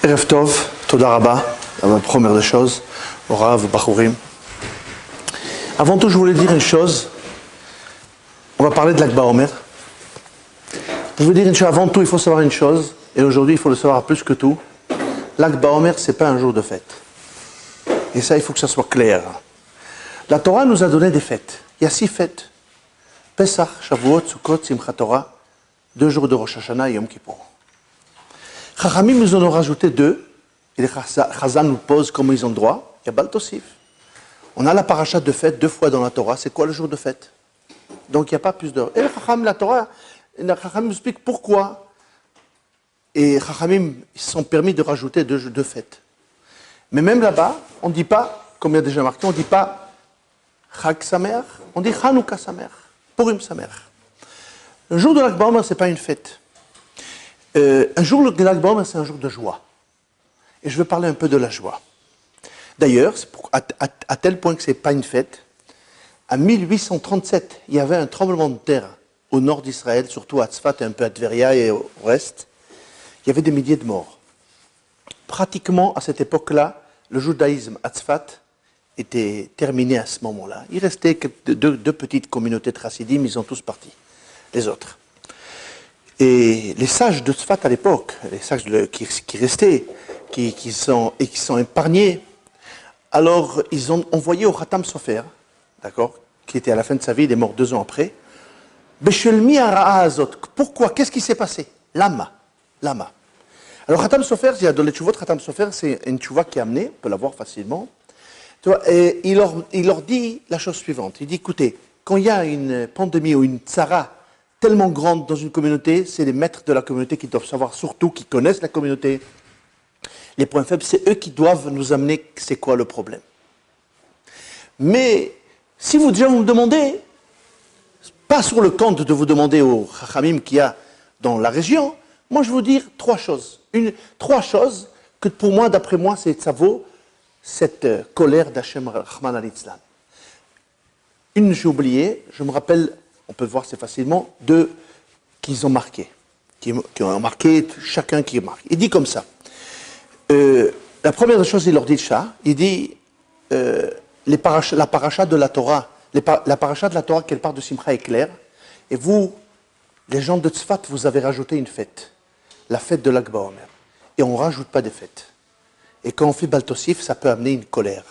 Erev Tov, Toda Rabba, la première des choses, Orav, Bachurim. Avant tout, je voulais dire une chose. On va parler de l'Akba Omer. Je veux dire une chose, avant tout, il faut savoir une chose, et aujourd'hui, il faut le savoir plus que tout. L'Akba Omer, ce n'est pas un jour de fête. Et ça, il faut que ça soit clair. La Torah nous a donné des fêtes. Il y a 6 fêtes. Pesach, Shavuot, Sukkot, Simchat Torah, 2 jours de Rosh Hashanah et Yom Kippour. Chachamim nous en ont rajouté 2, et les Chazal nous posent comment ils ont droit. Il y a Baal Tosif. On a la paracha de fête 2 fois dans la Torah. C'est quoi le jour de fête? Donc il n'y a pas plus d'heures. Et la Torah, les Chachamim expliquent pourquoi. Et Chachamim ils se sont permis de rajouter 2 fêtes. Mais même là-bas, on ne dit pas, comme il y a déjà marqué, on ne dit pas Chag Sameach, on dit Chanukah Sameach, Purim Sameach. Le jour de l'Akba Omer, ce n'est pas une fête. Un jour de l'Akba Omer, c'est un jour de joie. Et je veux parler un peu de la joie. D'ailleurs, à tel point que ce n'est pas une fête, en 1837, il y avait un tremblement de terre au nord d'Israël, surtout à Tzfat et un peu à Tveria et au reste. Il y avait des milliers de morts. Pratiquement, à cette époque-là, le judaïsme à Tzfat était terminé à ce moment-là. Il restait que deux petites communautés de chassidim, ils sont tous partis, les autres. Et les sages de Tzfat à l'époque, les sages qui restaient, qui sont épargnés, alors ils ont envoyé au Khatam Sofer, d'accord, qui était à la fin de sa vie, il est mort 2 ans après, Beshelmi Ara'a Azot. Pourquoi? Qu'est-ce qui s'est passé? Lama. Alors Khatam Sofer, il y a dans les tchouvot, Khatam Sofer, c'est une tchouva qui est amenée, on peut la voir facilement. Tu vois, et il leur dit la chose suivante. Il dit, écoutez, quand il y a une pandémie ou une tsara tellement grande dans une communauté, c'est les maîtres de la communauté qui doivent savoir, surtout qui connaissent la communauté. Les points faibles, c'est eux qui doivent nous amener c'est quoi le problème. Mais si vous déjà vous me demandez, pas sur le compte de vous demander au Chachamim qu'il y a dans la région, moi je vais vous dire 3 choses. 3 choses que pour moi, d'après moi, ça vaut cette colère d'Hachem Rahman al-Islam. Une, j'ai oublié, je me rappelle, on peut voir c'est facilement, 2 qu'ils ont marqué. Qui ont marqué, chacun qui marque. Il dit comme ça. La première chose, il leur dit ça, il dit la paracha de la Torah, la paracha de la Torah qu'elle part de Simcha est claire, et vous, les gens de Tzfat, vous avez rajouté une fête, la fête de l'Akba Omer, et on ne rajoute pas de fête. Et quand on fait Baal Tosif, ça peut amener une colère.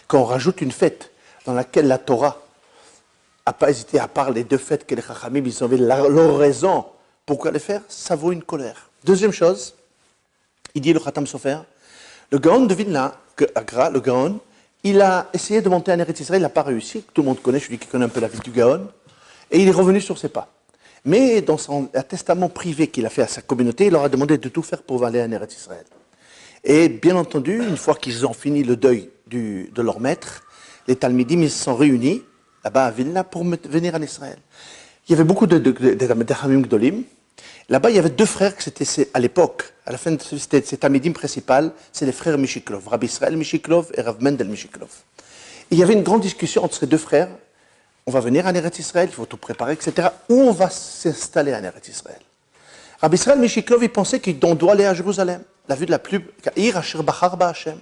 Quand on rajoute une fête dans laquelle la Torah n'a pas hésité, à part les 2 fêtes que les Chachamim, ils avaient leur raison, pourquoi les faire, ça vaut une colère. Deuxième chose, il dit le Khatam Sofer, le Gaon de Vilna, Agra, le Gaon, il a essayé de monter en Eretz Israël, il n'a pas réussi, tout le monde connaît, celui qui connaît un peu la vie du Gaon, et il est revenu sur ses pas. Mais dans son testament privé qu'il a fait à sa communauté, il leur a demandé de tout faire pour aller en Eretz Israël. Et bien entendu, une fois qu'ils ont fini le deuil de leur maître, les Talmidim ils se sont réunis là-bas à Vilna pour venir en Israël. Il y avait beaucoup de Hamim Gdolim. Là-bas, il y avait 2 frères que c'était à l'époque, à la fin de ces Talmidim principal, c'est les frères Mishiklov, Rabbi Israël Mishiklov et Rav Mendel Mishiklov. Et il y avait une grande discussion entre ces 2 frères. On va venir en Eretz Israël, il faut tout préparer, etc. Où on va s'installer en Eretz Israël? Rabbi Israël Mishiklov, il pensait qu'on doit aller à Jérusalem, la ville la plus... Ir Asher Bachar Ba Hashem,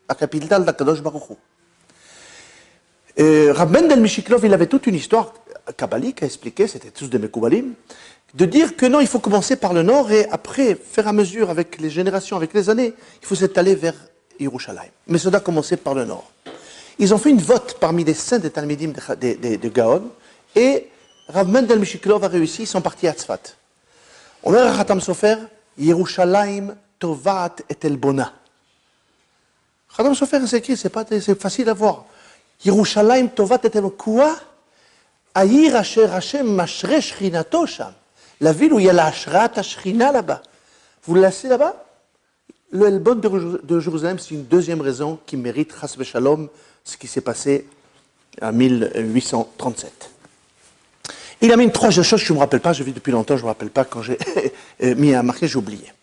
la capitale d'Akadosh Baruch Hu. Rav Mendel Mishiklov, il avait toute une histoire kabbalique à expliquer, c'était tous des Mekoubalim, de dire que non, il faut commencer par le nord et après, faire à mesure avec les générations, avec les années, il faut s'étaler vers Yerushalayim. Mais ça doit commencer par le nord. Ils ont fait une vote parmi les saints des Talmidim de Gaon et Rav Mendel Mishiklov a réussi, ils sont partis à Tzfat. On a Khatam Sofer, Yerushalayim Tovat et Elbona. Khatam Sofer, c'est écrit, c'est facile à voir. Yerushalayim Tovat et Elbona. Quoi? Aïr Asher Hashem Mashre Shrinato Sham. La ville où il y a la Ashrat Ashrina là-bas. Vous le laissez là-bas? Le Elbon de Jérusalem, c'est une deuxième raison qui mérite Chas V'Shalom, ce qui s'est passé en 1837. Il a mis une 3 choses que je ne me rappelle pas, je vis depuis longtemps, je ne me rappelle pas quand j'ai mis à marquer, j'ai oublié.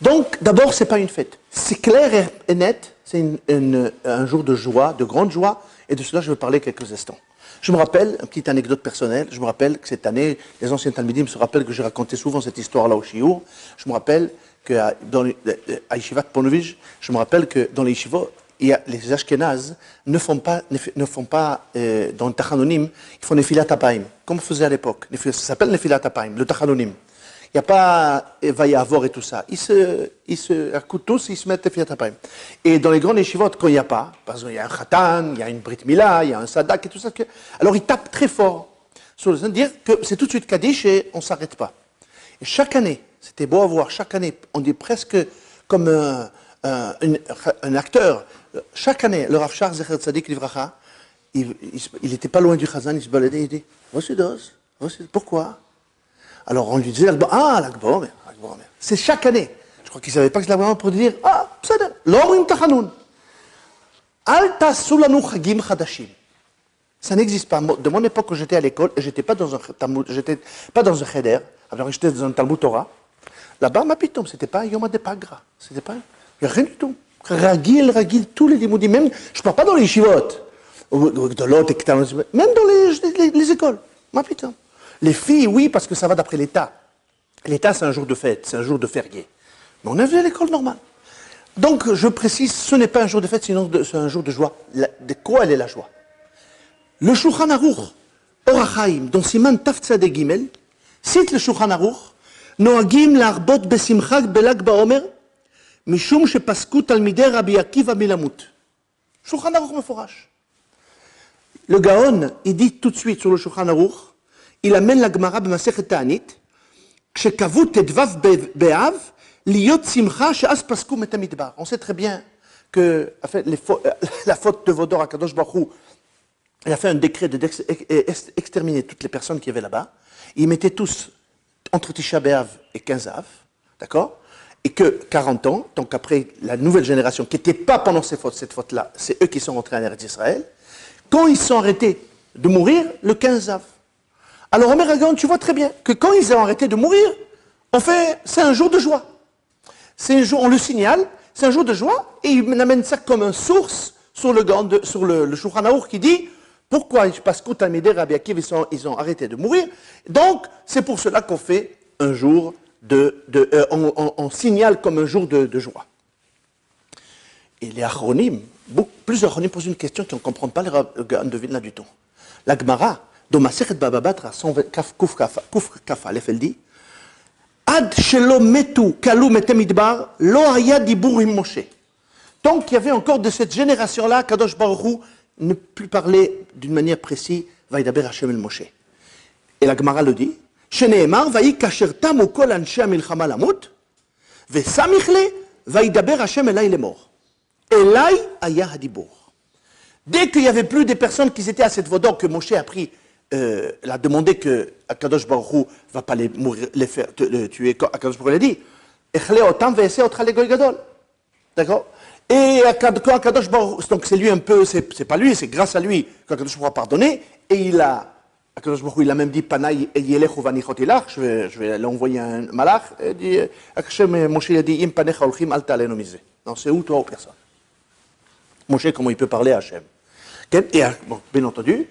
Donc, d'abord, ce n'est pas une fête. C'est clair et net, c'est un jour de joie, de grande joie, et de cela je vais parler quelques instants. Je me rappelle, une petite anecdote personnelle, je me rappelle que cette année, les anciens Talmidim se rappellent que j'ai raconté souvent cette histoire-là au Shiur, je me rappelle à Yeshivat Ponovitch, je me rappelle que dans les yeshivot, les Ashkénazes ne font pas dans le Tachanonim, ils font Nefilat Apaim, comme on faisait à l'époque. Ça s'appelle Nefilat Apaim, le Tachanonim. Il n'y a pas Vayavor et tout ça. Ils se accoudent tous, ils se mettent Nefilat Apaim. Et dans les grandes yeshivot, quand il n'y a pas, parce qu'il y a un Khatan, il y a une Brit Mila, il y a un Sadak et tout ça, alors ils tapent très fort sur le dire que c'est tout de suite Kaddish et on ne s'arrête pas. Et chaque année, c'était beau à voir, chaque année, on dit presque comme un acteur. Chaque année, le Rav Shach Zecher Tzadik Livracha, il n'était pas loin du Chazan, il se baladait, il dit voici dose, pourquoi? Alors on lui disait l'Akba Omer. C'est chaque année. Je crois qu'il ne savait pas que c'est l'Akba Omer pour dire psada, l'Omrim Tachanun. Al tasu lanu chagim chadashim. Ça n'existe pas. De mon époque, quand j'étais à l'école, j'étais pas dans un cheder, alors j'étais dans un Talmud Torah. Là-bas, ma pitom, c'était pas Yom HaDepagra. C'était pas, il n'y a rien du tout. Ragil, tous les limoudim, même, je ne parle pas dans les yeshivot, ou de l'autre, même dans les écoles. Ma pitom. Les filles, oui, parce que ça va d'après l'État. L'État, c'est un jour de fête, c'est un jour de férié. Mais on est venu à l'école normale. Donc, je précise, ce n'est pas un jour de fête, sinon c'est un jour de joie. De quoi elle est la joie? Le Shulchan Aruch, Or HaChaim, dans Siman Taf Tzadeh Gimel, cite le Shulchan Aruch, Noagim la'arbot besimchak belag ba'omer, mishum shepasku talmidei Rabbi Akiva milamut. Shulchan Aruch meforash. Le Gaon, il dit tout de suite sur le Shulchan Aruch, il amène la Gemara b'Masechet Ta'anit, kshekavu tedvav be'av, liyot simcha she'as pasku metamidbar. On sait très bien que en fait, la faute de Vodor à Kadosh Baruch Hu, il a fait un décret d'exterminer toutes les personnes qui avaient là-bas. Ils mettaient tous entre Tisha B'Av et 15 Av, d'accord? Et que 40 ans, donc après la nouvelle génération, qui n'était pas pendant cette faute-là, c'est eux qui sont rentrés en Eretz Israël, quand ils sont arrêtés de mourir, le 15 Av. Alors, Omer Hagon, tu vois très bien que quand ils ont arrêté de mourir, c'est un jour de joie. C'est un jour, on le signale, c'est un jour de joie, et il amène ça comme une source sur le Shulchan Aruch qui dit pourquoi, parce que Talmidei Rabbi Akiva, ils ont arrêté de mourir. Donc, c'est pour cela qu'on fait un jour on signale comme un jour de joie. Et les Achronim, plusieurs Achronim posent une question qu'on ne comprend pas, le gars de Vilna du tout. La Gemara, dans Masechet Baba Batra, Kuf Kaf Aleph, elle dit Ad shelo metu kalu metemidbar lo haya dibur im Moshe. Tant qu'il y avait encore de cette génération-là, Kadosh Baruch Hu ne plus parler d'une manière précise, Vaïdaber Hashem el Moshe. Et la Gemara le dit, Sheneemar vaï kasher tam u kol anshe hamilchama lamut, vesamichle vaïdaber Hashem elai lemor. Elai aya hadibur. Dès qu'il n'y avait plus des personnes qui étaient à cette vodor que Moshe a pris, a demandé que Kadosh Baruch Hu va pas les faire tuer, Kadosh Baruch Hu l'a dit, Echle otam ve'ese otra legoy gadol. D'accord? Et quand Akadosh Baruch, donc c'est lui un peu, c'est pas lui, c'est grâce à lui qu'Akadosh Baruch a pardonné, et Akadosh Baruch il a même dit, Panay yelechu vanichotilach, je vais l'envoyer un malach, et dit, Hashem, Moshe a dit, Im panecha olchim al ta'alenu mize. Non, c'est où toi ou personne? Moshe, comment il peut parler à Hashem? Et bon, bien entendu,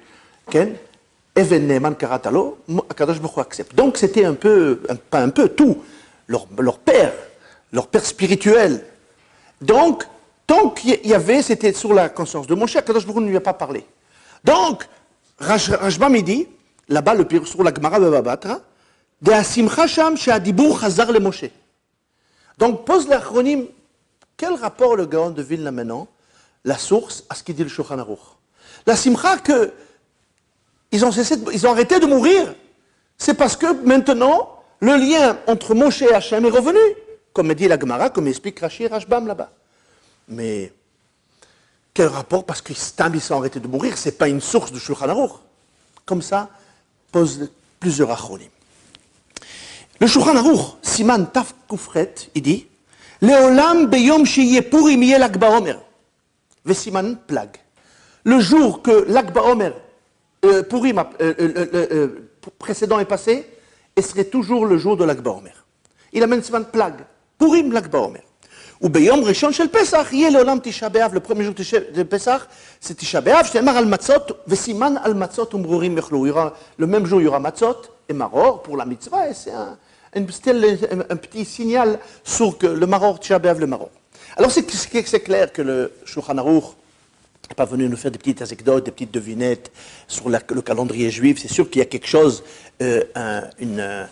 Even Neeman karatalo, Akadosh Baruch accepte. Donc c'était pas un peu, tout, leur père spirituel. Donc, tant qu'il y avait, c'était sur la conscience de Moshe, Akadosh Baruch Hu ne lui a pas parlé. Donc, Rashbam il dit, là-bas, sur la Gemara Baba Batra, de Asimcha Sham she'adibur chazar le Moshe. Donc, pose l'achronim, quel rapport le Gaon de Vilna maintenant, la source, à ce qu'il dit le Shulchan Aruch? La Simcha que ils ont arrêté de mourir, c'est parce que maintenant, le lien entre Moshe et Hachem est revenu. Comme dit la Gemara, comme explique Rashi et Rashbam là-bas. Mais quel rapport? Parce que Stam, ils sont arrêtés de mourir, ce n'est pas une source de Shulchan Aruch. Comme ça, pose plusieurs achronim. Le Shulchan Aruch, Siman Taf Kufret, il dit Leolam beyom shiye purim yeh Lag BaOmer. Vesiman plag. Le jour que Lag BaOmer, Purim précédent est passé, et serait toujours le jour de Lag BaOmer. Il amène Siman plag. Purim Lag BaOmer. Ou Beyom Rishon Shel Pesach, yeh Leolam Tisha B'Av, le premier jour de Pesach, c'est Tisha B'Av, c'est Mar al Matzot, Vesiman al Matzot umrurim yechlu. Le même jour, il y aura Matzot et Maror pour la mitzvah, et c'est un petit signal sur que le Maror, Tisha B'Av, le Maror. Alors c'est clair que le Shulchan Aruch n'est pas venu nous faire des petites anecdotes, des petites devinettes sur le calendrier juif. C'est sûr qu'il y a quelque chose, quelque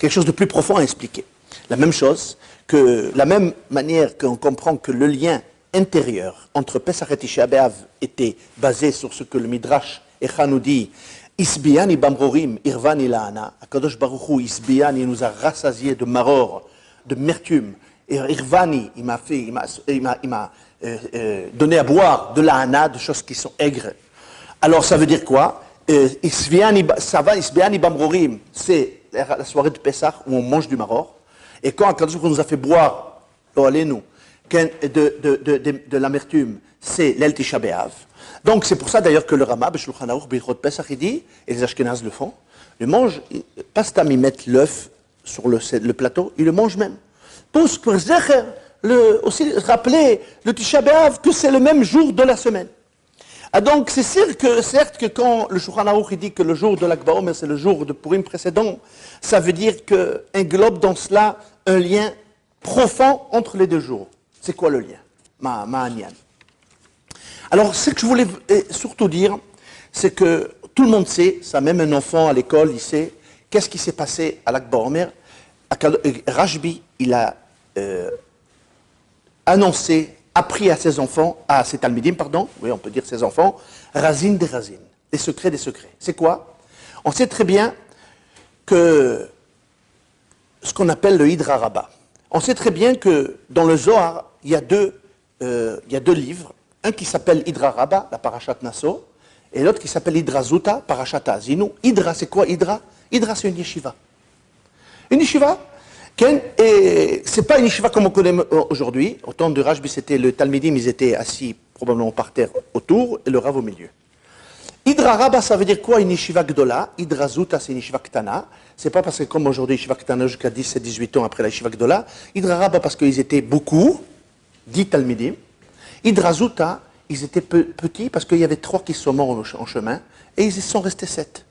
chose de plus profond à expliquer. La même chose, la même manière qu'on comprend que le lien intérieur entre Pesach et Tisha B'Av était basé sur ce que le Midrash Echa nous dit, Isbiani bamrorim irvani laana, Akadosh Baruch Hu Isbiani nous a rassasié de maror, de mertume, et Irvani il m'a donné à boire de laana, de choses qui sont aigres. Alors ça veut dire quoi? Isbiani bamrorim, c'est la soirée de Pesach où on mange du maror, et quand Akadosh Baruch Hu nous a fait boire, de l'amertume, c'est l'El Tisha B'Av. Donc c'est pour ça d'ailleurs que le Rama, B'Shulchan Aruch, B'Hilchot Pesach, il dit, et les Ashkénazes le font, le mangent, pas stam, ils mettent l'œuf sur le plateau, ils le mangent même. Pour Zecher, aussi rappeler le Tisha B'Av que c'est le même jour de la semaine. Ah donc c'est certes que quand le Shulchan Aruch il dit que le jour de l'Akba Omer c'est le jour de Purim précédent, ça veut dire que englobe dans cela un lien profond entre les deux jours. C'est quoi le lien? Ma'anyan. Alors, ce que je voulais surtout dire, c'est que tout le monde sait, ça même un enfant à l'école, il sait, qu'est-ce qui s'est passé à l'Akba Omer. Rashbi, il a annoncé, appris à ses enfants, à ses talmidim, pardon, oui, on peut dire ses enfants, Razin des Razin, des secrets des secrets. C'est quoi? On sait très bien que ce qu'on appelle le Hidra Rabbah. On sait très bien que dans le Zohar, il y a deux livres. Un qui s'appelle Hidra Rabbah, la Parashat Nasso, et l'autre qui s'appelle Hidra Zuta, Parashat Azinu. Hidra, c'est quoi Hidra? Hidra, c'est une yeshiva. Une yeshiva, et c'est pas une yeshiva comme on connaît aujourd'hui. Au temps de Rashbi, c'était le Talmidim, ils étaient assis probablement par terre autour, et le Rav au milieu. Hidra Rabbah, ça veut dire quoi? Une yeshiva gdola. Hidra Zuta, c'est une yeshiva ktana. C'est pas parce que comme aujourd'hui, yeshiva ktana jusqu'à 17-18 ans après la yeshiva gdola. Hidra Rabbah, parce qu'ils étaient beaucoup, 10 talmidim. Hidra Zuta, ils étaient petits parce qu'il y avait 3 qui sont morts en chemin, et ils sont restés 7.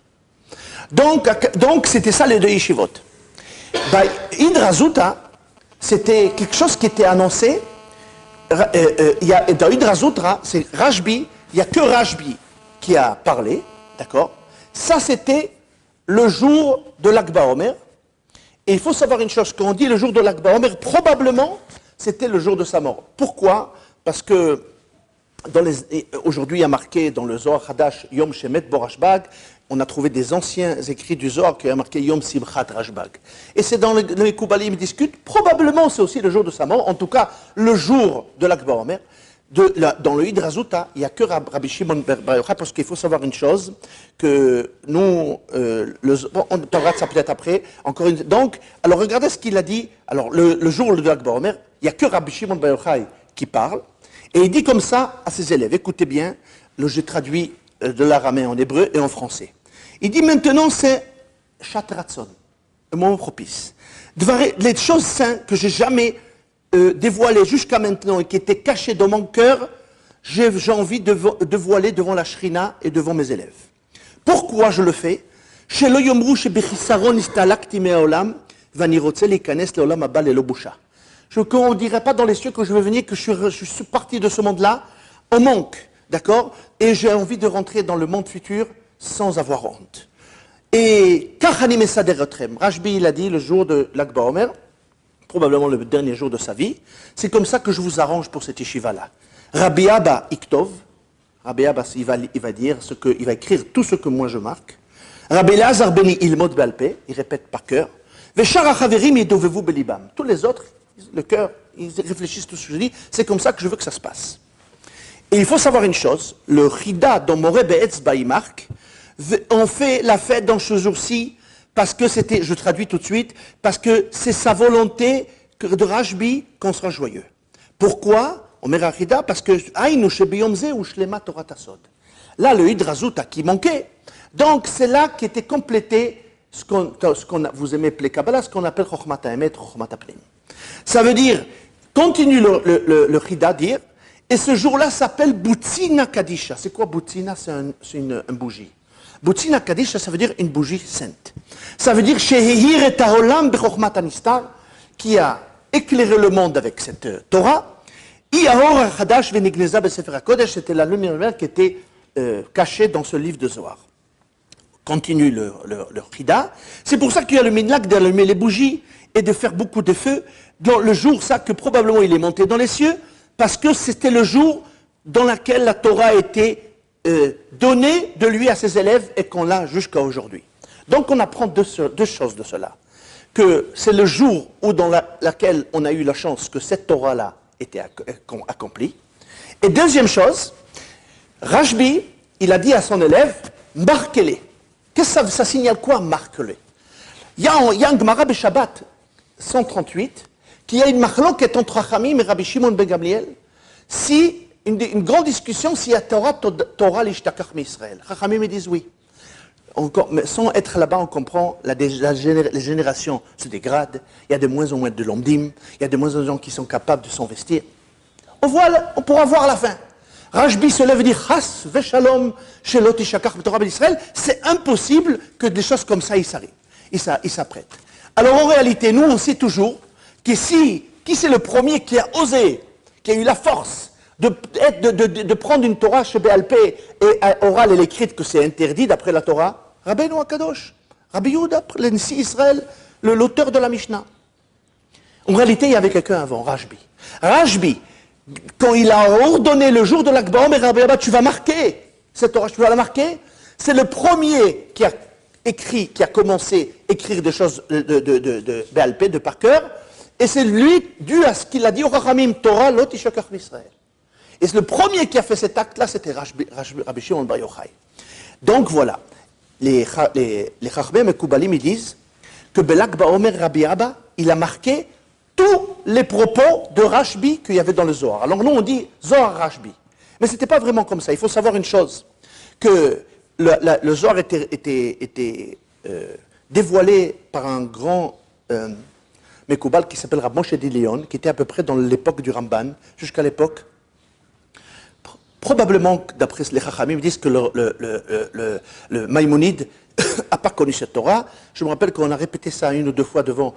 Donc c'était ça les deux yeshivot. Hidra Zuta, c'était quelque chose qui était annoncé. Dans Hidra Zuta, c'est Rashbi, il n'y a que Rashbi qui a parlé, d'accord? Ça, c'était le jour de l'Akba Omer. Et il faut savoir une chose, quand on dit le jour de l'Akba Omer, probablement, c'était le jour de sa mort. Pourquoi? Parce que aujourd'hui, il y a marqué dans le Zohar Hadash, Yom Shemet Borashbag, on a trouvé des anciens écrits du Zohar qui a marqué Yom Simchat Rashbag. Et c'est dans les Koubalim discutent, probablement c'est aussi le jour de sa mort, en tout cas le jour de l'Akba Omer. Dans le Hidra Zuta, il n'y a que Rabbi Shimon Bar Yochai, parce qu'il faut savoir une chose, que nous, on parlera de ça peut-être après, donc, alors regardez ce qu'il a dit, alors le jour de l'Akba Omer, il n'y a que Rabbi Shimon Bar Yochai qui parle, et il dit comme ça à ses élèves, écoutez bien, je traduis de l'araméen en hébreu et en français. Il dit maintenant c'est Shatratson, un moment propice. Les choses saintes que j'ai jamais dévoilées jusqu'à maintenant et qui étaient cachées dans mon cœur, j'ai envie de voiler devant la Shrina et devant mes élèves. Pourquoi je le fais? Chez le Yomru, chez Bechisaron istalakti me'olam, vanirotze likanes leolam haba lelo busha. On ne dirait pas dans les cieux que je veux venir, que je suis parti de ce monde-là en manque, d'accord? Et j'ai envie de rentrer dans le monde futur sans avoir honte. Et Kachani Mesader Otrem, Rashbi il a dit le jour de l'Akba Omer, probablement le dernier jour de sa vie, c'est comme ça que je vous arrange pour cette yeshiva-là. Rabbi Abba Iktov, Rabbi Abba il va dire il va écrire tout ce que moi je marque. Rabbi Lazar Beni Ilmod Balpe, il répète par cœur. Veshar Achaverim Yedovevu Belibam. Tous les autres, le cœur, ils réfléchissent tout ce que je dis, c'est comme ça que je veux que ça se passe. Et il faut savoir une chose, le Chida dans Moreh Be'etz Baïmark, on fait la fête dans ce jour-ci parce que c'était, je traduis tout de suite, parce que c'est sa volonté de Rashbi qu'on sera joyeux. Pourquoi? On met la Chida parce que Aïnou Shebiyomze ou Shlema Torah Tasod. Là, le Hidra Zuta qui manquait. Donc, c'est là qui était complété vous aimez les Kabbalah, ce qu'on appelle Chokhmat HaEmet, Chokhmat HaPnim. Ça veut dire, continue le Chida dire, et ce jour-là s'appelle Boutsina Kadisha. C'est quoi Boutsina? C'est une bougie. Butzina Kaddish, ça veut dire une bougie sainte. Ça veut dire Shehehir et Taholam Bechokmat Anistar, qui a éclairé le monde avec cette Torah. Iahor Hadash Venigneza Besefer HaKodesh, c'était la lumière qui était cachée dans ce livre de Zohar. Continue le Chida. C'est pour ça qu'il y a le minhag d'allumer les bougies et de faire beaucoup de feux dans le jour, ça que probablement il est monté dans les cieux, parce que c'était le jour dans lequel la Torah a été donnée de lui à ses élèves et qu'on l'a jusqu'à aujourd'hui. Donc on apprend deux choses de cela. Que c'est le jour où dans laquelle on a eu la chance que cette Torah-là était accomplie. Et deuxième chose, Rashbi, il a dit à son élève, marquez-les. Qu'est-ce que ça signale quoi, marque-les? Il y a un Gemara Shabbat 138, qui a une marloquette entre Chachamim et Rabbi Shimon ben Gamliel, si, une grande discussion si la Torah l'ishtakach m'Israël. Chachamim disent oui. Mais sans être là-bas, on comprend les générations se dégradent, il y a de moins en moins de lomdim, il y a de moins en moins de gens qui sont capables de s'investir. On pourra voir la fin. Rashbi se lève et dit Chas veshalom shelot ishakach b'Torah d'Israël. C'est impossible que des choses comme ça ils s'apprêtent. Alors en réalité, nous on sait toujours que qui c'est le premier qui a osé, qui a eu la force de prendre une Torah chez BLP et orale et l'écrite que c'est interdit d'après la Torah? Rabbeinu Akadosh, Rabbi Yehuda, le Nsi Israël, l'auteur de la Mishnah. En réalité, il y avait quelqu'un avant, Rashbi. Rashbi, quand il a ordonné le jour de l'Akba Omer, Rabbi Abba, tu vas marquer cette Torah, tu vas la marquer. C'est le premier qui a commencé à écrire des choses de BLP, de par cœur, et c'est lui, dû à ce qu'il a dit au Chachamim, Torah, lot ishakach Israël. Et c'est le premier qui a fait cet acte-là, c'était Rabbi Shimon bar Yochai. Donc voilà, les Chachamim et Koubalim, ils disent que Belak Baomer Rabbi Abba, il a marqué tous les propos de Rashbi qu'il y avait dans le Zohar. Alors nous, on dit Zohar Rashbi. Mais ce n'était pas vraiment comme ça. Il faut savoir une chose, que le Zohar était dévoilé par un grand Mekoubal qui s'appelle Rav Moshe Leon, qui était à peu près dans l'époque du Ramban, jusqu'à l'époque. Probablement, d'après les Chachamim, ils disent que le Maïmonide n'a pas connu cette Torah. Je me rappelle qu'on a répété ça une ou deux fois devant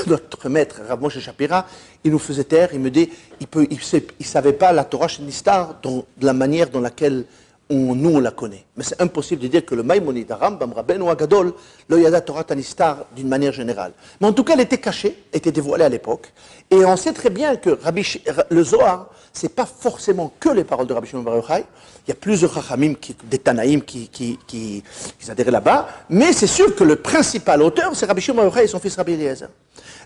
notre maître, Rav Moshe Shapira. Il nous faisait taire, il me dit, il ne savait pas la Torah chez Nistar de la manière dans laquelle nous on la connaît. Mais c'est impossible de dire que le Maïmonide, Rambam, Rabbeinu Agadol, le Yada Torah Tanistar d'une manière générale. Mais en tout cas, elle était cachée, était dévoilée à l'époque. Et on sait très bien que le Zohar, ce n'est pas forcément que les paroles de Rabbi Shimon bar Yochai. Il y a plusieurs Chachamim, des Tanaïm qui adhéraient là-bas. Mais c'est sûr que le principal auteur, c'est Rabbi Shimon bar Yochai et son fils Rabbi Eliezer.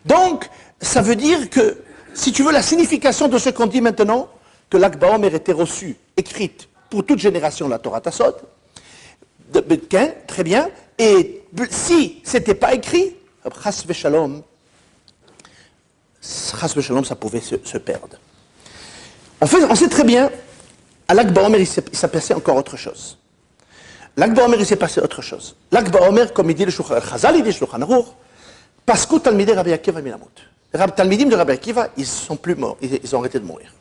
Donc, ça veut dire que, si tu veux la signification de ce qu'on dit maintenant, que l'Akba Omer était reçue, écrite, pour toute génération, la Torah Tassot, très bien, et si ce n'était pas écrit, Chas Veshalom, ça pouvait se perdre. En fait, on sait très bien, à l'Akba Omer, il s'est passé encore autre chose. L'Akba Omer, il s'est passé autre chose. L'Akba Omer, comme il dit le Chazal, il dit le Shulchan Aruch, parce que Talmidei Rabbi Akiva Milamut. Les Talmidim de Rabbi Akiva, ils ne sont plus morts, ils ont arrêté de mourir.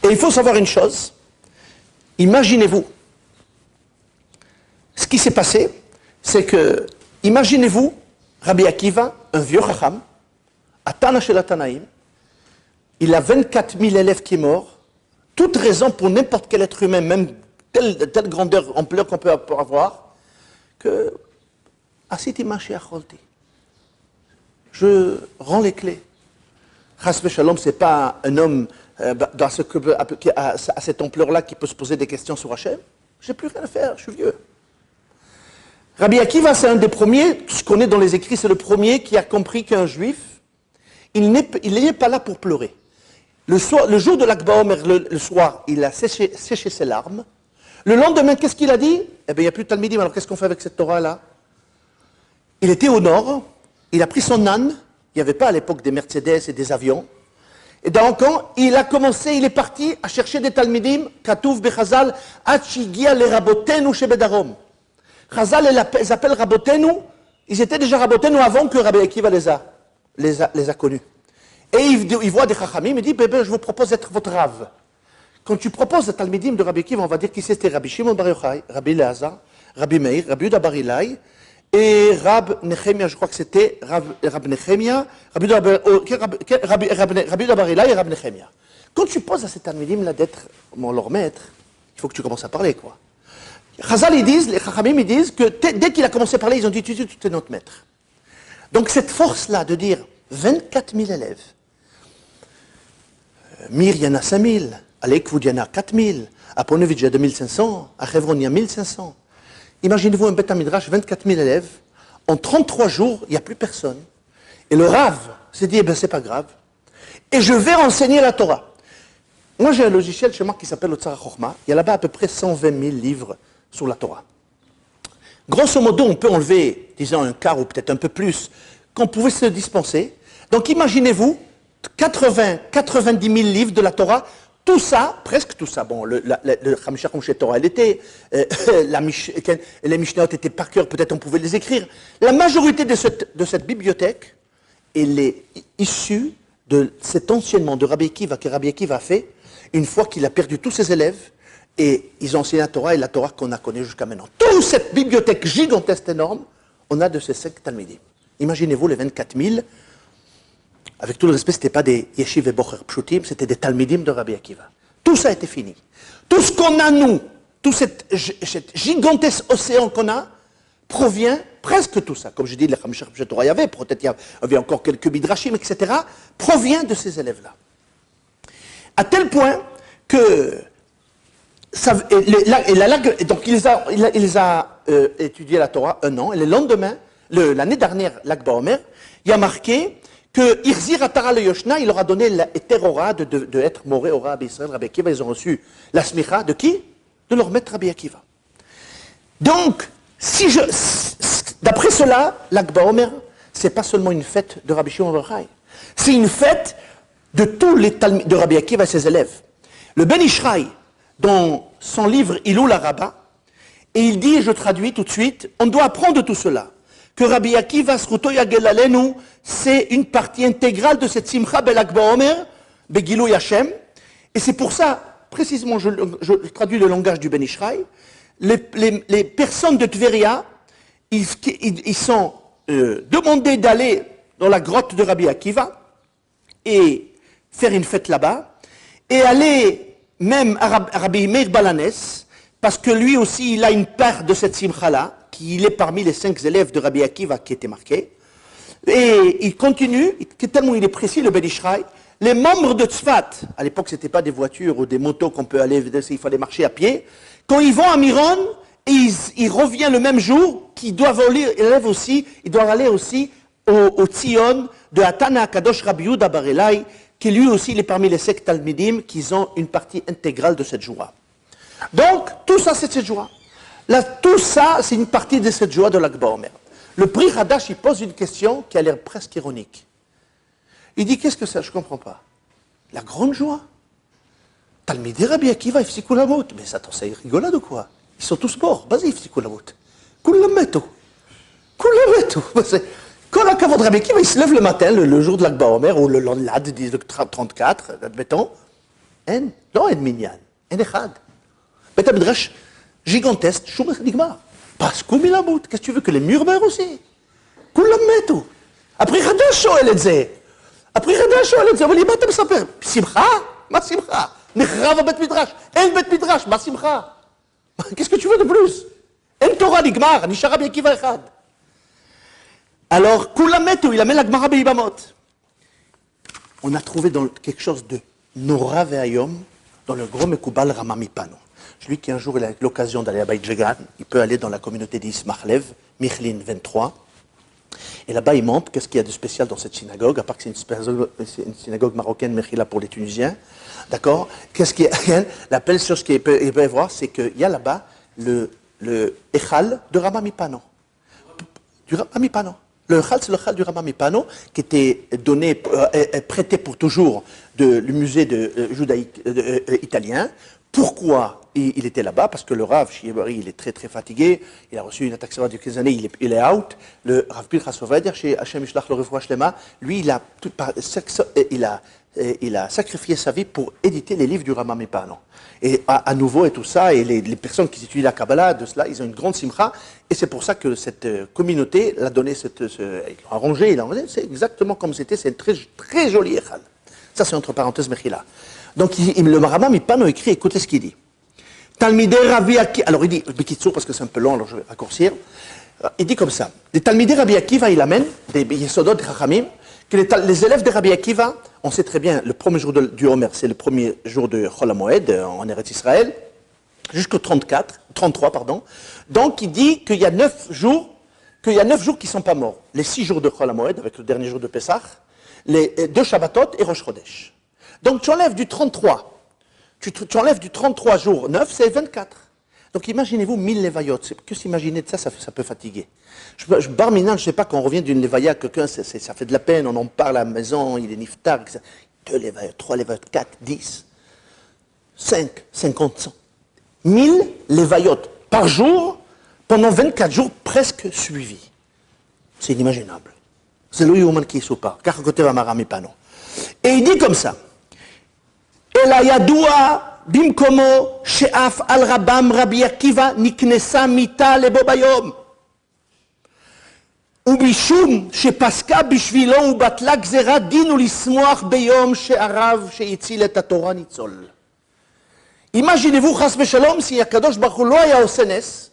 Et il faut savoir une chose, imaginez-vous, ce qui s'est passé, c'est que, imaginez-vous, Rabbi Akiva, un vieux Chacham, à Tana shel Tanaïm, il a 24 000 élèves qui sont morts, toute raison pour n'importe quel être humain, même telle grandeur, ampleur qu'on peut avoir, que, Asiti Mashiach Cholti, je rends les clés. Chas v'shalom, ce n'est pas un homme à cette ampleur-là qui peut se poser des questions sur Hachem. Je n'ai plus rien à faire, je suis vieux. Rabbi Akiva, c'est un des premiers, ce qu'on est dans les écrits, c'est le premier qui a compris qu'un juif, il n'est pas là pour pleurer. Le jour de l'Akba Omer, le soir, il a séché ses larmes. Le lendemain, qu'est-ce qu'il a dit? Eh bien, il n'y a plus de Talmidim, alors qu'est-ce qu'on fait avec cette Torah-là? Il était au nord, il a pris son âne, il n'y avait pas à l'époque des Mercedes et des avions. Et donc, il a commencé, il est parti à chercher des Talmidim, Katouf Bechazal, Achigia le Rabotenu chez Bedarom. Chazal, ils appellent Rabotenu, ils étaient déjà Rabotenu avant que Rabbi Akiva les a connus. Et il voit des Chachamim, il dit, bébé, je vous propose d'être votre Rav. Quand tu proposes des Talmidim de Rabbi Akiva, on va dire qui c'était Rabbi Shimon bar Yochai, Rabbi Elazar, Rabbi Meir, Rabbi Yehuda Bar Ilai, et Rab Nechemia, je crois que c'était Rab Nechemia, Rabbi Yehuda Bar Ilai et Rab Nechemia. Quand tu poses à cet talmidim là d'être leur maître, il faut que tu commences à parler, quoi. Chazal, ils disent, les Chachamim, ils disent que dès qu'il a commencé à parler, ils ont dit, tu es notre maître. Donc cette force-là de dire 24 000 élèves, Mir, il y en a 5 000, à l'Ekvoud, il y en a 4 000, à Ponevidj, il y a 2 500, à Chevron, il y a 1 500. Imaginez-vous un Beth Midrash, 24 000 élèves, en 33 jours, il n'y a plus personne. Et le Rav s'est dit, eh bien, c'est pas grave, et je vais enseigner la Torah. Moi, j'ai un logiciel chez moi qui s'appelle Otsara Chochma. Il y a là-bas à peu près 120 000 livres sur la Torah. Grosso modo, on peut enlever, disons, un quart ou peut-être un peu plus, qu'on pouvait se dispenser. Donc, imaginez-vous, 90 000 livres de la Torah, tout ça, presque tout ça. Bon, le Chamisha Chomshet Torah, elle était, les Mishnayot étaient par cœur, peut-être on pouvait les écrire. La majorité de cette bibliothèque, elle est issue de cet enseignement de Rabbi Akiva que Rabbi Akiva a fait, une fois qu'il a perdu tous ses élèves, et ils ont enseigné la Torah, et la Torah qu'on a connue jusqu'à maintenant. Toute cette bibliothèque gigantesque, énorme, on a de ces 5 talmidim. Imaginez-vous les 24 000, avec tout le respect, ce n'était pas des yeshiv et bocher pshutim, c'était des talmidim de Rabbi Akiva. Tout ça a été fini. Tout ce qu'on a, nous, tout cet gigantesque océan qu'on a, provient, presque tout ça, comme je dis, le Chamisha Chomshet Torah, il y avait, peut-être il y avait encore quelques midrashim, etc., provient de ces élèves-là. À tel point que, donc il a étudié la Torah 1 an, et le lendemain, l'année dernière, Lag BaOmer, il y a marqué que Irzir Atara le Yoshna, il leur a donné l'hétérora de être Moré au Rabbi Israël, Rabbi Akiva, ils ont reçu la smicha de qui? De leur maître Rabbi Akiva. Donc, d'après cela, Lag BaOmer, c'est pas seulement une fête de Rabbi Shimon bar Yochai, c'est une fête de tous les talmidim de Rabbi Akiva et ses élèves. Le Ben Ishraï, dans son livre Ilul Araba, et il dit, et je traduis tout de suite, on doit apprendre de tout cela, que Rabbi Akiva Zchuto Yagel Aleinu, c'est une partie intégrale de cette simcha Lag BaOmer, Begilui Hashem, et c'est pour ça, précisément, je traduis le langage du Ben Ishraï, les personnes de Tveria, ils sont demandés d'aller dans la grotte de Rabbi Akiva et faire une fête là-bas, et aller même à Rabbi Meir Balanes, parce que lui aussi, il a une part de cette simcha-là, qu'il est parmi les 5 élèves de Rabbi Akiva qui étaient marqués. Et il continue, tellement il est précis, le Ben Ishraï, les membres de Tzfat, à l'époque, ce n'était pas des voitures ou des motos qu'on peut aller, il fallait marcher à pied, quand ils vont à Miron, ils reviennent le même jour, qu'ils doivent aller aussi, ils doivent aller aussi au Tzion de Hatana Kadosh Rabbi Yehuda Bar Ilai, qui lui aussi, il est parmi les 5 talmidim qui ont une partie intégrale de cette joie. Donc, tout ça, c'est cette joie. Là, tout ça, c'est une partie de cette joie de Lag BaOmer. Le Pri Hadash, il pose une question qui a l'air presque ironique. Il dit, qu'est-ce que ça? Je ne comprends pas. La grande joie. Talmidei Rabbi Akiva, ifsiku lamot. Mais ça, c'est rigolade ou quoi? Ils sont tous morts. Vas-y, ifsiku lamot. Kulam metu. Kulam metu. Quand la Kavod Rabbi Akiva, il se lève le matin, le jour de Lag BaOmer, ou le lad, le 34, admettons, non, en minyan, en echad. Bet HaMidrash, gigantesque, shum nigmar. Parce que milamut, qu'est-ce que tu veux que les murs meurent aussi? Kulam metu. Après Hadash shoel et ze. Après Hadash shoel et ze. אבל מה אתה מספר? שמחה? מה שמחה? נחרב הבית מדרש. אין בית מדרש, מה שמחה? Qu'est-ce que tu veux de plus? אין תורה נגמר, נשאר רבי עקיבא אחד. Alors, כולם מתו, il amène la Gemara Beibamot. On a trouvé dans quelque chose de Nora Ve'ayom, dans le gros Mekubal Rama Mipano. Celui qui un jour il a l'occasion d'aller à Beit Jegan, il peut aller dans la communauté d'Ismachlev, Michlin 23. Et là-bas, il montre qu'est-ce qu'il y a de spécial dans cette synagogue, à part que c'est une synagogue marocaine, Mechila pour les Tunisiens. D'accord? Qu'est-ce qu'il y a? La belle chose qu'il peut voir, c'est qu'il y a là-bas le Echal de Rama Mipano. Du Rama Mipano. Le Echal, c'est le Echal du Rama Mipano, qui était donné, prêté pour toujours du musée judaïque italien. Pourquoi il était là-bas? Parce que le Rav Shiebari, il est très très fatigué, il a reçu une attaque sévère de quelques années, il est out. Le Rav Pinchas Ovadia, chez Hashem Ishlach le Refoua Shlema, lui, il a il a sacrifié sa vie pour éditer les livres du Rama Mipano. Et à nouveau et tout ça, et les personnes qui étudient la Kabbalah, de cela, ils ont une grande simcha, et c'est pour ça que cette communauté l'a donné, ils l'ont arrangé, c'est exactement comme c'était, c'est très, très joli Echal. Ça c'est entre parenthèses Mechila. Donc le Rama Mipano écrit, écoutez ce qu'il dit. Talmidei Rabbi Akiva, alors il dit, Bekitsour parce que c'est un peu long, alors je vais raccourcir, il dit comme ça, des Talmidei Rabbi Akiva, il amène, des Yesodot de Chachamim, que les élèves de Rabbi Akiva, on sait très bien, le premier jour du Homer, c'est le premier jour de Chol HaMoed, en Eretz Israël, jusqu'au 33, pardon. Donc il dit qu'il y a 9 jours, qui ne sont pas morts. Les 6 jours de Chol HaMoed, avec le dernier jour de Pessah, les 2 Shabbatot et Rosh Chodesh. Donc tu enlèves du 33, tu enlèves du 33 jours 9, c'est 24. Donc imaginez-vous 1000 lévayot, que s'imaginer de ça, ça peut fatiguer. Barminan, je ne sais pas, quand on revient d'une lévaya, quelqu'un, ça fait de la peine, on en parle à la maison, il est niftar, 2 lévayot, 3 lévayot, 4, 10, 5, 50, 100. 1000 lévayot par jour, pendant 24 jours, presque suivis. C'est inimaginable. C'est le Yoman qui est sous part, car côté va marami pano. Et il dit comme ça, Ela yadoua bimkomo she'af al rabam Rabbi Akiva niknesa mita lebo bayom. ובשום שפסקה בשבילו ובטלה גזירת דין ולשמוח ביום שהרב שהציל את התורה ניצול. Imaginez-vous, chas v'shalom, si Akadosh Baruch Hu lo haya osé nes,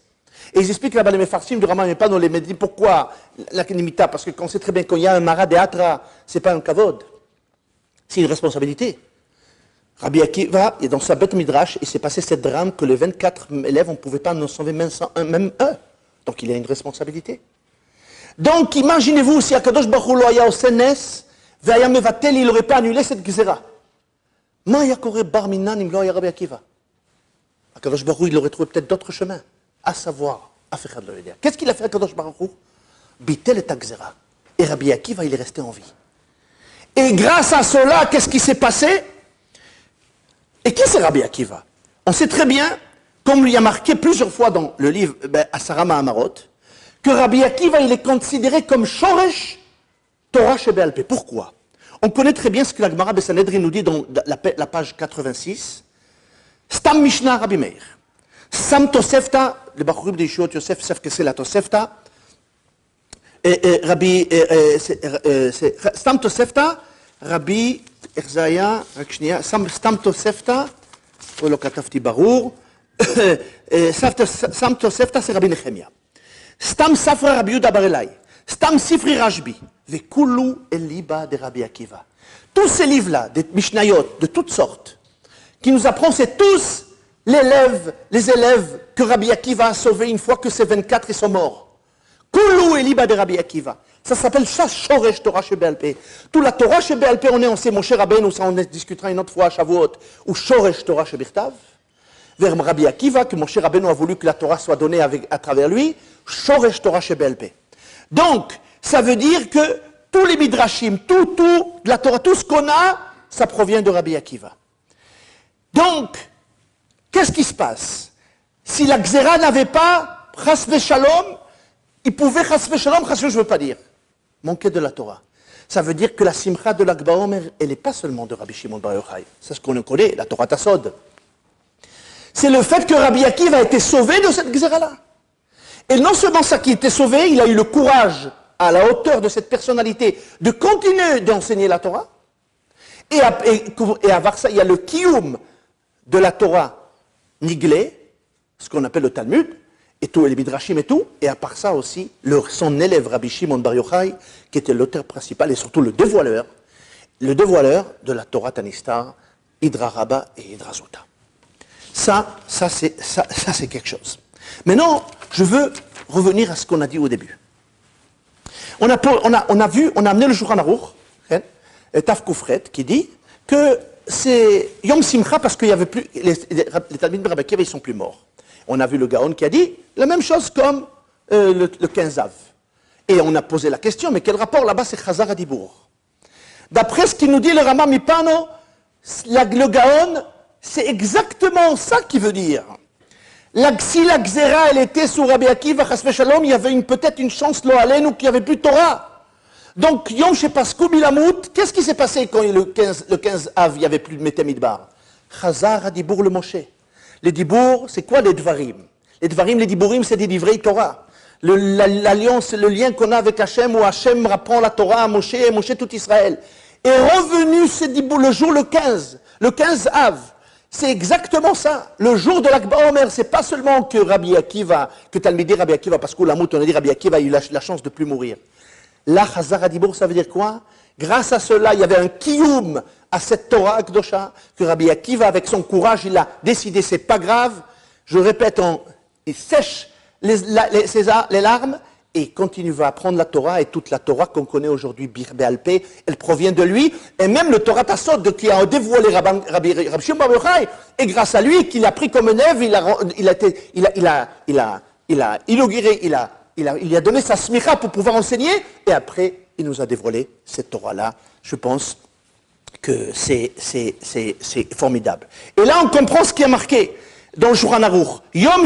et ils expliquent là-bas les mefarsim du Rama Mipano, les médits, pourquoi la Kenimita, parce qu'on sait très bien qu'il y a un marat de Hatra, c'est pas un kavod, c'est une responsabilité. Rabbi Akiva est dans sa bête midrash, et s'est passé cette drame que les 24 élèves, on ne pouvait pas en sauver même un. Donc il a une responsabilité. Donc imaginez-vous si Akadosh Baruch Hu lo haya osé nes, ve'haya mevatel, il n'aurait pas annulé cette gzera. Ma yakore bar minan im lo haya Rabbi Akiva. Akadosh Baruch Hu, il aurait trouvé peut-être d'autres chemins, à savoir, Afechad lo yodea. Qu'est-ce qu'il a fait Akadosh Baruch Hu? Bitel et Gzera. Et Rabbi Akiva, il est resté en vie. Et grâce à cela, qu'est-ce qui s'est passé? Et qui c'est Rabbi Akiva? On sait très bien, comme il y a marqué plusieurs fois dans le livre Asara Mahamarot, que Rabbi Akiva, il est considéré comme Shoresh Torah Sheba'al Peh. Pourquoi? On connaît très bien ce que la Gemara Bessanedrin nous dit dans la page 86. Stam Mishnah Rabbi Meir. Sam Tosefta, le Bachurim de Yeshuot Yosef, Sef Kesel la Tosefta. Stam Tosefta, Rabbi Erzaya, Stam Tosefta, ou le Katafti Barur. Stam Tosefta, c'est Rabbi Nechemia. Stam Safra Rabbi Yuda Barelai. Stam Sifri Rashbi. Vekulu Eliba de Rabbi Akiva. Tous ces livres-là, des Mishnayot, de toutes sortes, qui nous apprennent, c'est tous les élèves que Rabbi Akiva a sauvés une fois que ces 24 ils sont morts. Kulu Eliba de Rabbi Akiva. Ça s'appelle Shoresh Torah Sheba'al Peh. Tout la Torah Sheba'al Peh, on sait, mon cher Rabbeinu, ça on discutera une autre fois à Shavuot, ou Shoresh Torah Shebichtav. Vers Rabbi Akiva, que mon cher Rabbeinu a voulu que la Torah soit donnée à travers lui, Shoresh Torah Sheba'al Peh. Donc, ça veut dire que tous les midrashim, tout, la Torah, tout ce qu'on a, ça provient de Rabbi Akiva. Donc, qu'est-ce qui se passe? Si la Gzera n'avait pas, chas v'shalom, il pouvait chas v'shalom, je ne veux pas dire, manquer de la Torah. Ça veut dire que la simcha de l'Akba Omer, elle n'est pas seulement de Rabbi Shimon Bar Yochai. C'est ce qu'on connaît, la Torah Tassod. C'est le fait que Rabbi Akiva a été sauvé de cette Gzera-là. Et non seulement ça qui était sauvé, il a eu le courage, à la hauteur de cette personnalité, de continuer d'enseigner la Torah. Et à voir ça, il y a le kiyum de la Torah niglé, ce qu'on appelle le Talmud, et tout, et les midrashim et tout. Et à part ça aussi, son élève Rabbi Shimon Bar Yochai, qui était l'auteur principal et surtout le dévoileur de la Torah Tanistar, Hidra Rabba et Hidra Zota. Ça c'est quelque chose. Maintenant, je veux revenir à ce qu'on a dit au début. On a amené le Shulchan Aruch, Taf Koufret, qui dit que c'est Yom Simcha parce qu'il y avait plus, les Talmidim de Rabbi Akiva, ils sont plus morts. On a vu le Gaon qui a dit la même chose comme le 15 Av. Et on a posé la question, mais quel rapport là-bas c'est Chazar Adibour? D'après ce qu'il nous dit le Rama Mipano, le Gaon, c'est exactement ça qu'il veut dire. Si la Gzera, elle était sous Rabbi Akiva, Chas v'Shalom, il y avait peut-être une chance, lo alenu, qu'il n'y avait plus de Torah. Donc, Yom Shepaskou Bilamout, qu'est-ce qui s'est passé quand le 15 Av, il n'y avait plus de Metemidbar? Chazar Adibour le Moshe. Les Dibour, c'est quoi les Dvarim? Les Dvarim, les Diborim, c'est des livrets Torah. L'alliance, le lien qu'on a avec Hachem, où Hachem rapprend la Torah à Moshe et Moshe tout Israël. Et revenu ce Dibour, le jour le 15 Av. C'est exactement ça. Le jour de l'Akba Omer, c'est pas seulement que Rabbi Akiva, que Talmidei Rabbi Akiva, parce qu'au Lamout, on a dit Rabbi Akiva a eu la chance de plus mourir. Là, Chazar Adibour, ça veut dire quoi? Grâce à cela, il y avait un kiyum à cette Torah Akdosha, que Rabbi Akiva, avec son courage, il a décidé, c'est pas grave. Je répète, il sèche les larmes et continue à apprendre la Torah, et toute la Torah qu'on connaît aujourd'hui, Béalpé, elle provient de lui. Et même le Torah Tassod, qui a dévoilé Rabbi Shimon Bar Yochai, et grâce à lui, qu'il a pris comme un élève, il a inauguré, il a donné sa smicha pour pouvoir enseigner, et après, il nous a dévoilé cette Torah-là. Je pense que c'est formidable. Et là, on comprend ce qui est marqué dans le Shulchan Aruch. Yom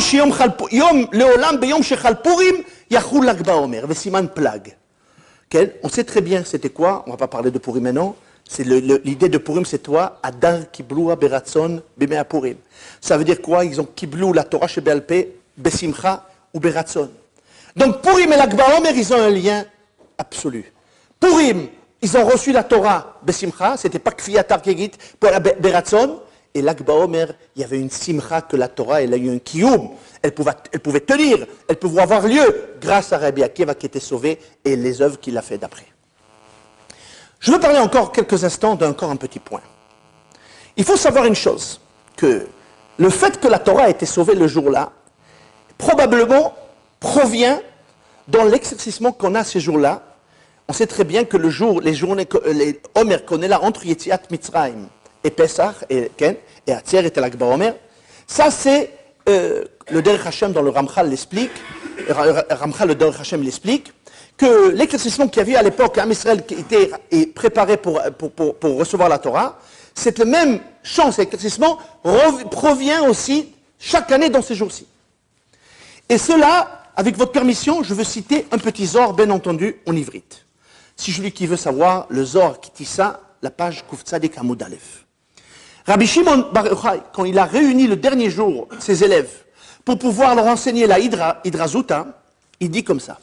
leolam beyom shechal Purim yachul lag baomer vesiman plag. On sait très bien c'était quoi, on ne va pas parler de Purim maintenant, l'idée de Purim c'est toi, Adar kiblua beratzon bimea Purim. Ça veut dire quoi? Ils ont kiblou la Torah chez Béalpé, besimcha ou beratzon. Donc Purim et Lag BaOmer, ils ont un lien absolu. Purim, ils ont reçu la Torah besimcha, c'était pas kfiyatar kegit pour la beratzon, et Lag BaOmer, il y avait une simcha que la Torah, elle a eu un kiyum, elle pouvait tenir, elle pouvait avoir lieu grâce à Rabbi Akiva qui était sauvé et les œuvres qu'il a fait d'après. Je veux parler encore quelques instants d'encore un petit point. Il faut savoir une chose, que le fait que la Torah a été sauvée le jour-là, probablement provient dans l'exercicement qu'on a ces jours-là. On sait très bien que les journées, les Omer qu'on est là entre Yetziat Mitzrayim et Pesach et Atzer et Lag BaOmer, ça c'est le Derech Hashem dans le Ramchal l'explique, Ramchal le Derech Hashem l'explique, que l'éclaircissement qu'il y avait à l'époque, Am Israël qui était préparé pour recevoir la Torah, cette même chance d'éclaircissement provient aussi chaque année dans ces jours-ci. Et cela, avec votre permission, je veux citer un petit Zohar, bien entendu, en ivrite. Si celui qui veut savoir, le Zohar qui tissa, la page Kuf Tzadik Amud Aleph. Rabbi Shimon Bar Yochai, quand il a réuni le dernier jour ses élèves pour pouvoir leur enseigner la Hydra Zuta, il dit comme ça.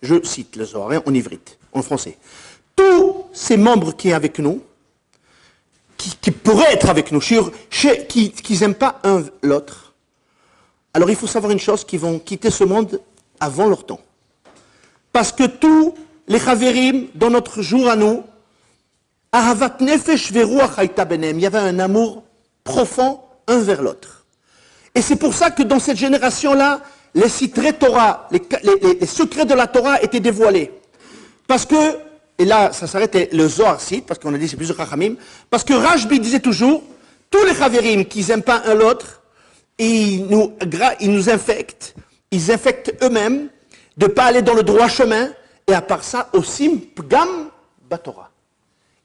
Je cite le Zohar en ivrite, en français. Tous ces membres qui sont avec nous, qui pourraient être avec nous, qui n'aiment pas un l'autre, alors il faut savoir une chose, qu'ils vont quitter ce monde avant leur temps. Parce que tous les Chaverim, dans notre jour à nous, Ahavat nefesh veruach hayta benem, il y avait un amour profond un vers l'autre. Et c'est pour ça que dans cette génération-là, les sitrei Torah, les secrets de la Torah étaient dévoilés. Parce que, et là ça s'arrête, le Zohar cite, parce qu'on a dit c'est plusieurs Chachamim, parce que Rashbi disait toujours, tous les Chaverim qui n'aiment pas un l'autre, ils nous infectent, ils infectent eux-mêmes de ne pas aller dans le droit chemin, et à part ça, osim pgam batorah.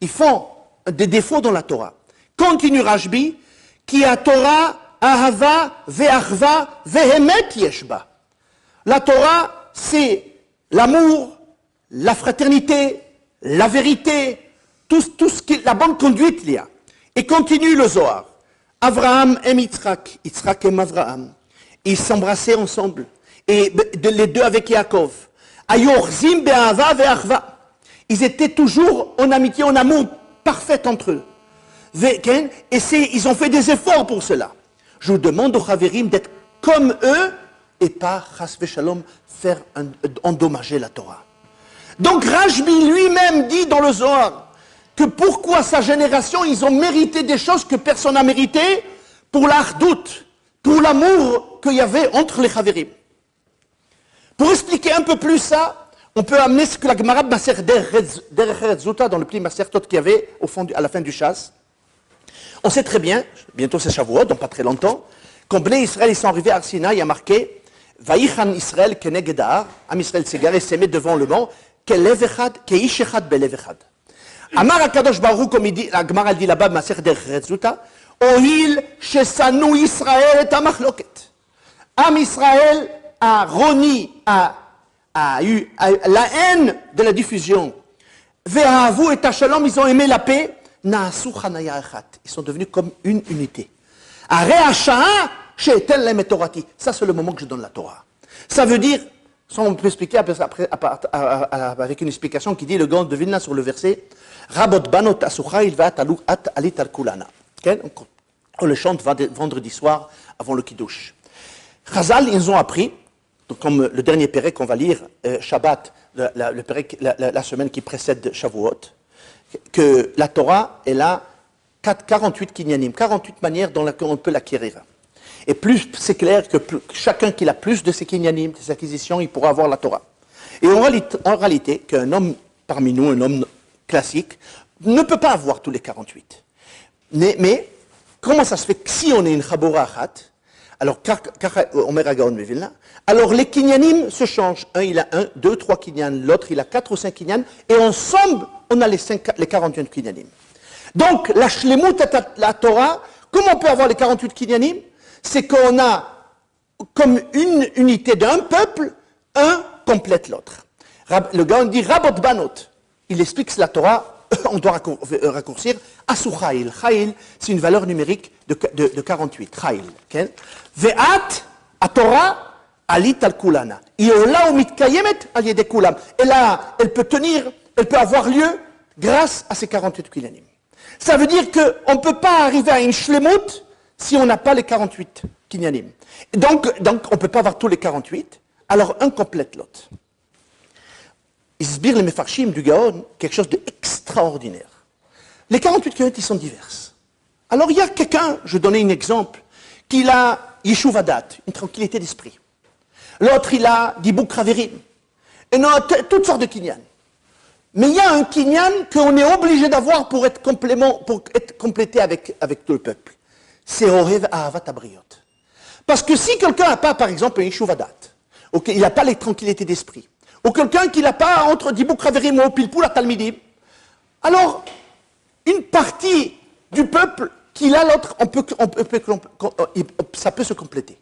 Ils font des défauts dans la Torah. Continue Rashbi, qui a Torah, ahava, ve'achva, vehemet yeshba. La Torah, c'est l'amour, la fraternité, la vérité, tout ce qui la bonne conduite il y a. Et continue le Zohar. Avraham aime Yitzhak, Yitzhak aime Avraham. Ils s'embrassaient ensemble. Et les deux avec Yaakov. Ayorzim be'ahava ve'achva. Ils étaient toujours en amitié, en amour parfait entre eux. Et ils ont fait des efforts pour cela. Je vous demande aux Chaverim d'être comme eux et pas, chas v'shalom, faire endommager la Torah. Donc Rashbi lui-même dit dans le Zohar que pourquoi sa génération, ils ont mérité des choses que personne n'a mérité pour l'achdout, pour l'amour qu'il y avait entre les Chaverim. Pour expliquer un peu plus ça, on peut amener ce que la Gemara Maser Derech Eretz Zuta dans le pli Masertot qu'il y avait au fond, à la fin du chasse. On sait très bien, bientôt c'est Shavuot, donc pas très longtemps, quand Bnei Israël ils sont arrivés à Arsina, il y a marqué Vaïchan Israël keneged Ahar, Am Israël s'est garé, s'est mis devant le mont, kelev echad, keish echad belev echad. Amar HaKadosh Baruch Hu, comme il dit, la Gemara dit là-bas, Maser Derech Eretz Zuta, Ohil shesanu Israël et amachloket. Am Israël a roni, a eu la haine de la diffusion Ve'ahavu et Shalom, ils ont aimé la paix. Na'asu chanaya echat. Ils sont devenus comme une unité. Arei sha'a she'etel lem et torati. Ça, c'est le moment que je donne la Torah. Ça veut dire, ça on peut expliquer après, avec une explication qui dit, le Gaon de Vilna sur le verset, Rabot banot asucha il va alit al kulana. On le chante vendredi soir avant le Kiddush. Chazal, ils ont appris, comme le dernier Pérec qu'on va lire, Shabbat, la semaine qui précède Shavuot, que la Torah, elle a 48 kinyanim, 48 manières dont on peut l'acquérir. Et plus c'est clair que chacun qui a plus de ces kinyanim, de ces acquisitions, il pourra avoir la Torah. Et en réalité, qu'un homme parmi nous, un homme classique, ne peut pas avoir tous les 48. Mais comment ça se fait que si on est une chabora achat, alors Omer Agaon Mevilna, alors les kinyanim se changent. Un, il a 1, 2, 3 kinyan, l'autre, il a 4 ou 5 kinyan, et ensemble, on a les 48 kinyanim. Donc, la shlemut, la Torah, comment on peut avoir les 48 kinyanim? C'est qu'on a, comme une unité d'un peuple, un complète l'autre. Le gars, on dit Rabot Banot. Il explique que la Torah, on doit raccourcir, Asu Chail. Chail, c'est une valeur numérique de 48. Chail. Okay? Ve'at, a Torah, alit al kulana. Iola ou mitkayemet al yede kulam. Et là, elle peut tenir, elle peut avoir lieu grâce à ces 48 kilanim. Ça veut dire qu'on ne peut pas arriver à une shlemut si on n'a pas les 48 kinyanim. Donc on ne peut pas avoir tous les 48, alors un complète l'autre. Isbir les mefarshim du Gaon, quelque chose d'extraordinaire. Les 48 kinyanim, ils sont divers. Alors il y a quelqu'un, je donnais un exemple, qui a yeshuvadat, une tranquillité d'esprit. L'autre, il a dibuk raverim. Et on a toutes sortes de kinyan. Mais il y a un kinyan qu'on est obligé d'avoir pour être complété avec tout le peuple. C'est Ohev Ahavat Abriot. Parce que si quelqu'un n'a pas, par exemple, un Yeshuvadat, il n'a pas les tranquillités d'esprit, ou quelqu'un qui n'a pas entre Dibuk Raverim ou Pilpul à Talmidim, alors, une partie du peuple qu'il a l'autre, ça peut se compléter.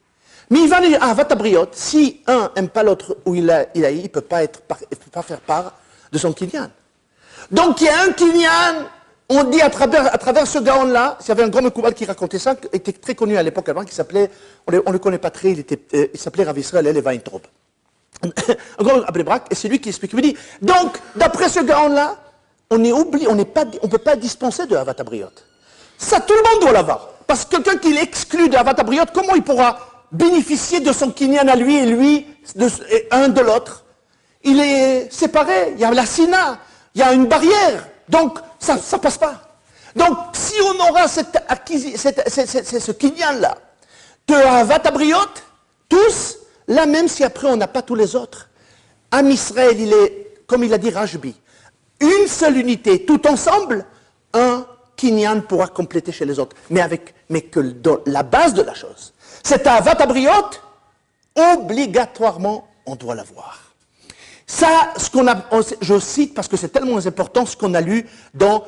Mais il va dire Ahavat Abriot, si un n'aime pas l'autre ou il ne peut pas faire part de son kinyan. Donc il y a un kinyan, on dit à travers ce Gaon-là, il y avait un grand Mekoubal qui racontait ça, qui était très connu à l'époque avant, qui s'appelait, on ne le connaît pas très, il s'appelait Rav Israël El Weintraub. Un grand Abrebrak, et c'est lui qui explique, il me dit, donc d'après ce Gaon-là, on est oublié, on ne peut pas dispenser de Ahavat Abriot. Ça, tout le monde doit l'avoir. Parce que quelqu'un qui l'exclut de Ahavat Abriot, comment il pourra bénéficier de son kinyan à lui et lui, un de l'autre? Il est séparé, il y a la sina, il y a une barrière, donc ça ne passe pas. Donc si on aura ce kinyan-là, de Ahavat Abriot, tous, là même si après on n'a pas tous les autres, Am Israël, il est, comme il a dit Rajbi, une seule unité, tout ensemble, un kinyan pourra compléter chez les autres, mais que la base de la chose, c'est Ahavat Abriot, obligatoirement, on doit l'avoir. Ça, je cite parce que c'est tellement important ce qu'on a lu dans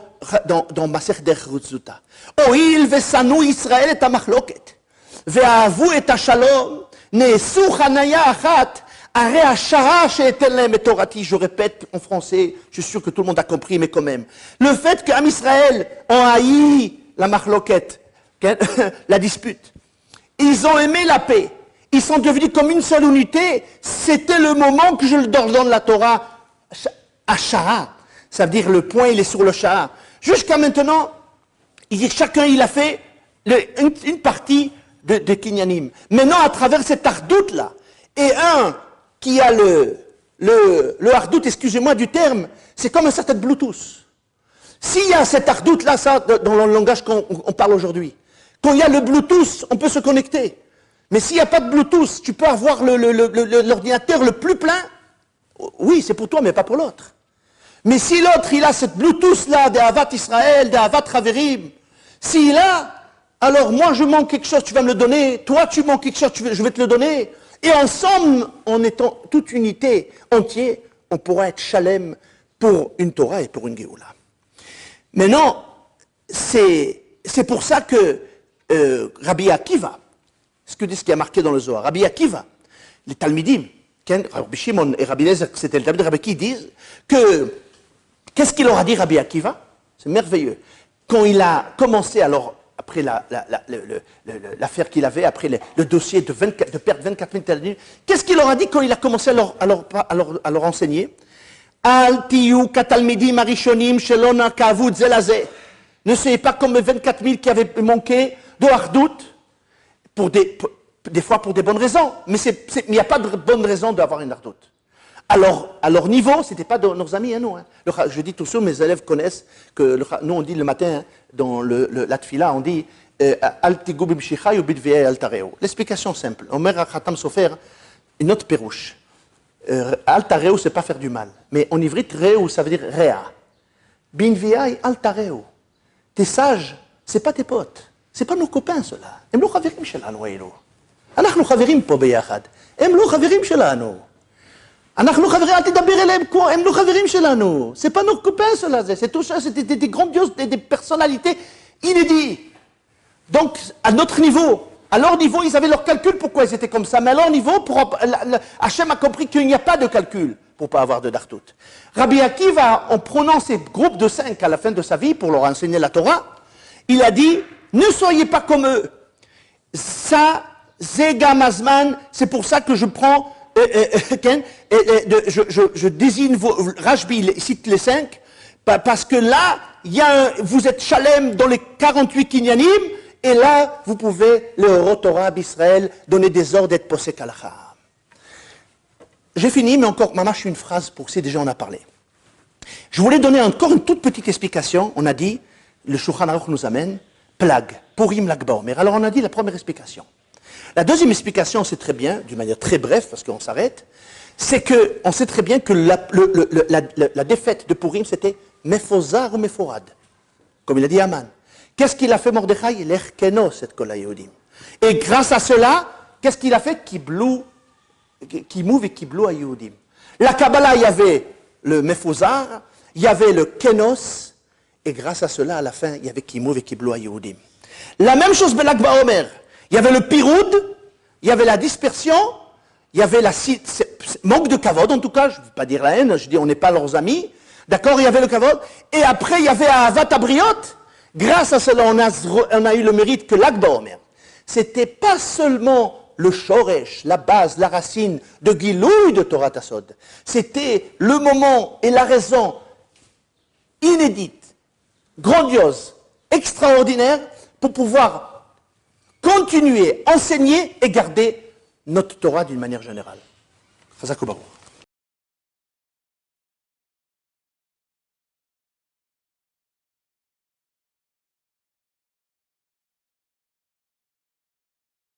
Maser der Rutzuta. Oil vesanu Israël et amachloket, ve'ahavu et shalom, ne'esu chanaya achat, arei hashara she'etel lem et torati. Je répète en français, je suis sûr que tout le monde a compris, mais quand même. Le fait qu'Am Israël ont haï la machloket, la dispute, ils ont aimé la paix. Ils sont devenus comme une seule unité. C'était le moment que je leur donne la Torah à Shah. Ça veut dire le point, il est sur le Shah. Jusqu'à maintenant, chacun il a fait une partie de Kinyanim. Maintenant, à travers cet ardout-là, et un qui a le ardout, excusez-moi du terme, c'est comme un certain Bluetooth. S'il y a cet ardout-là, ça, dans le langage qu'on parle aujourd'hui, quand il y a le Bluetooth, on peut se connecter. Mais s'il n'y a pas de Bluetooth, tu peux avoir l'ordinateur le plus plein. Oui, c'est pour toi, mais pas pour l'autre. Mais si l'autre, il a cette Bluetooth-là, d'Ahavat Israël, d'Ahavat Raverim, s'il a, alors moi je manque quelque chose, tu vas me le donner, toi tu manques quelque chose, je vais te le donner. Et ensemble, en étant toute unité, entière, on pourra être shalem pour une Torah et pour une Géoula. Maintenant, c'est pour ça que Rabbi Akiva, ce qui est marqué dans le Zohar, Rabbi Akiva, les Talmidim, Rabbi Shimon et Rabbi Eliezer, c'était le Talmud Rabbi qui disent que Qu'est-ce qu'il leur a dit, Rabbi Akiva? C'est merveilleux. Quand il a commencé, alors, après l'affaire qu'il avait, après le dossier de perdre 24 000 talmudim, qu'est-ce qu'il leur a dit quand il a commencé à leur enseigner? Al tiyu katalmidim arishonim shelona kavud zelazeh. Ne soyez pas comme les 24 000 qui avaient manqué de hardout, des fois pour des bonnes raisons, mais il n'y a pas de bonne raison d'avoir une hardout. Alors, à leur niveau, ce n'était pas de nos amis à nous. Hein. Je dis toujours, mes élèves connaissent que nous, on dit le matin, hein, dans la tfila, on dit l'explication simple. Omer Khatam Sofer, une autre pérouche. Altareo, c'est pas faire du mal. Mais en ivrite, reu, ça veut dire rea. Binviai altareo. Tes sages, c'est pas tes potes. C'est pas nos copains, ceux-là. Em lo chaverim shelanu eilu. Anachnu chaverim po beyachad. Em lo chaverim shelanu. אנחנו חברים, אל תדבר אליהם כמו, הם לא חברים שלנו. C'est pas nos copains, cela. C'est tout ça, c'est des grandioses, des personnalités inédites. Donc, à notre niveau, à leur niveau, ils avaient leur calcul pourquoi ils étaient comme ça. Mais à leur niveau, Hachem a compris qu'il n'y a pas de calcul pour ne pas avoir de dartout. Rabbi Akiva, en prenant ces groupes de 5 à la fin de sa vie pour leur enseigner la Torah, il a dit, ne soyez pas comme eux. Ça, Zega Mazman, c'est pour ça que je prends... je désigne Rashbi, il cite les 5, parce que là, vous êtes Shalem dans les 48 Kinyanim, et là, vous pouvez, le Rotorah d'Israël, donner des ordres d'être posé kalacha. J'ai fini, mais encore, mamash, une phrase pour si déjà on a parlé. Je voulais donner encore une toute petite explication. On a dit, le Shulchan Aruch nous amène, plague, Purim Lag BaOmer. Alors on a dit la première explication. La deuxième explication, c'est très bien, d'une manière très brève, parce qu'on s'arrête, c'est qu'on sait très bien que la défaite de Purim, c'était Mephozar ou Mephorad, comme il a dit Aman. Qu'est-ce qu'il a fait Mordechai? L'Erkeno, cette Kol HaYehudim. Et grâce à cela, qu'est-ce qu'il a fait? Kiblou et Kiblou HaYehudim. La Kabbalah, il y avait le Mephozar, il y avait le Kenos, et grâce à cela, à la fin, il y avait Kimouv et Kiblou HaYehudim. La même chose Belag BaOmer. Il y avait le piroud, il y avait la dispersion, il y avait manque de kavod, en tout cas, je ne veux pas dire la haine, je dis on n'est pas leurs amis, d'accord, il y avait le kavod, et après il y avait Ahavat Abriot, grâce à cela on a eu le mérite que Lag BaOmer. C'était pas seulement le shoresh, la base, la racine de Gilouï de Torah Tasod, c'était le moment et la raison inédite, grandiose, extraordinaire, pour pouvoir continuer, enseigner et garder notre Torah d'une manière générale. Chazak u'baruch.